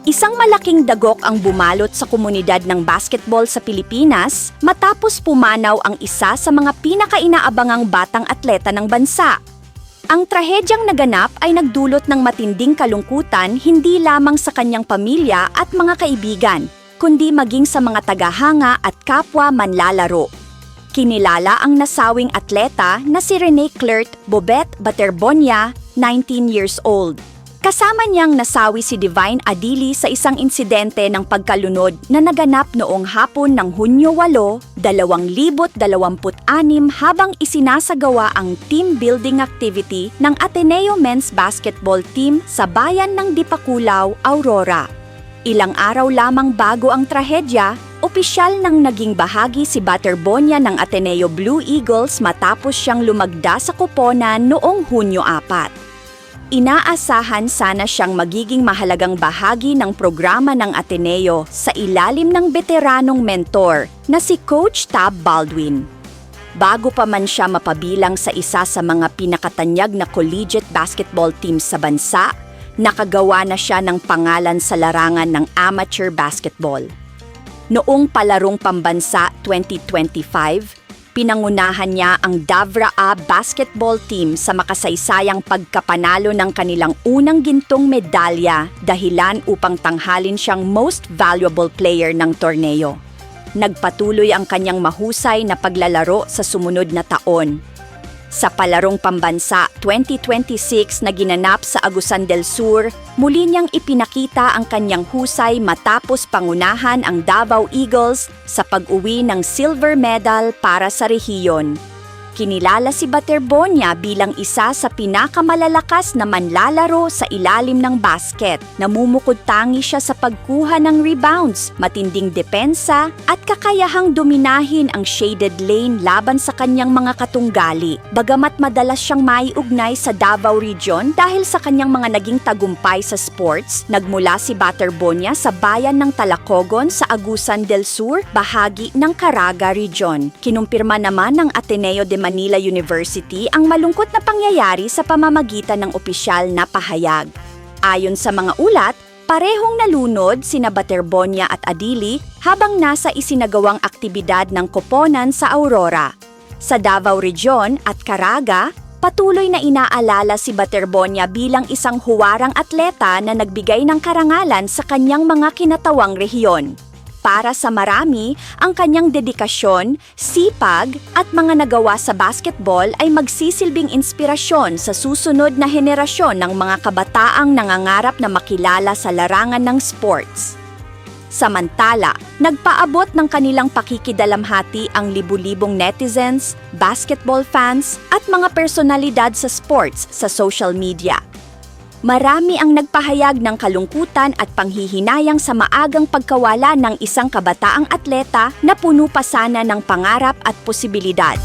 Isang malaking dagok ang bumalot sa komunidad ng basketball sa Pilipinas matapos pumanaw ang isa sa mga pinakainaabangang batang atleta ng bansa. Ang trahedyang naganap ay nagdulot ng matinding kalungkutan hindi lamang sa kanyang pamilya at mga kaibigan, kundi maging sa mga tagahanga at kapwa manlalaro. Kinilala ang nasawing atleta na si Rene Clert Bobet Baterbonia, 19 years old. Kasama niyang nasawi si Divine Adili sa isang insidente ng pagkalunod na naganap noong hapon ng Hunyo 8, 2026 habang isinasagawa ang team building activity ng Ateneo Men's Basketball Team sa bayan ng Dipakulaw, Aurora. Ilang araw lamang bago ang trahedya, opisyal nang naging bahagi si Baterbonia ng Ateneo Blue Eagles matapos siyang lumagda sa koponan noong Hunyo 4. Inaasahan sana siyang magiging mahalagang bahagi ng programa ng Ateneo sa ilalim ng veteranong mentor na si Coach Tab Baldwin. Bago pa man siya mapabilang sa isa sa mga pinakatanyag na collegiate basketball teams sa bansa, nakagawa na siya ng pangalan sa larangan ng amateur basketball. Noong palarong pambansa 2025, pinangunahan niya ang Davra A basketball team sa makasaysayang pagkapanalo ng kanilang unang gintong medalya dahilan upang tanghalin siyang most valuable player ng torneo. Nagpatuloy ang kanyang mahusay na paglalaro sa sumunod na taon. Sa palarong pambansa 2026 na ginanap sa Agusan del Sur, muli niyang ipinakita ang kanyang husay matapos pangunahan ang Davao Eagles sa pag-uwi ng silver medal para sa rehiyon. Kinilala si Baterbonia bilang isa sa pinakamalalakas na manlalaro sa ilalim ng basket. Namumukod-tangi siya sa pagkuha ng rebounds, matinding depensa at kakayahang dominahin ang shaded lane laban sa kanyang mga katunggali. Bagamat madalas siyang maiugnay sa Davao Region dahil sa kanyang mga naging tagumpay sa sports, nagmula si Baterbonia sa bayan ng Talacogon sa Agusan del Sur, bahagi ng Caraga Region. Kinumpirma naman ng Ateneo de Manila University ang malungkot na pangyayari sa pamamagitan ng opisyal na pahayag. Ayon sa mga ulat, parehong nalunod sina Baterbonia at Adili habang nasa isinagawang aktibidad ng koponan sa Aurora. Sa Davao Region at Caraga, patuloy na inaalala si Baterbonia bilang isang huwarang atleta na nagbigay ng karangalan sa kanyang mga kinatawang rehiyon. Para sa marami, ang kanyang dedikasyon, sipag at mga nagawa sa basketball ay magsisilbing inspirasyon sa susunod na henerasyon ng mga kabataang nangangarap na makilala sa larangan ng sports. Samantala, nagpaabot ng kanilang pakikidalamhati ang libu-libong netizens, basketball fans at mga personalidad sa sports sa social media. Marami ang nagpahayag ng kalungkutan at panghihinayang sa maagang pagkawala ng isang kabataang atleta na puno pa sana ng pangarap at posibilidad.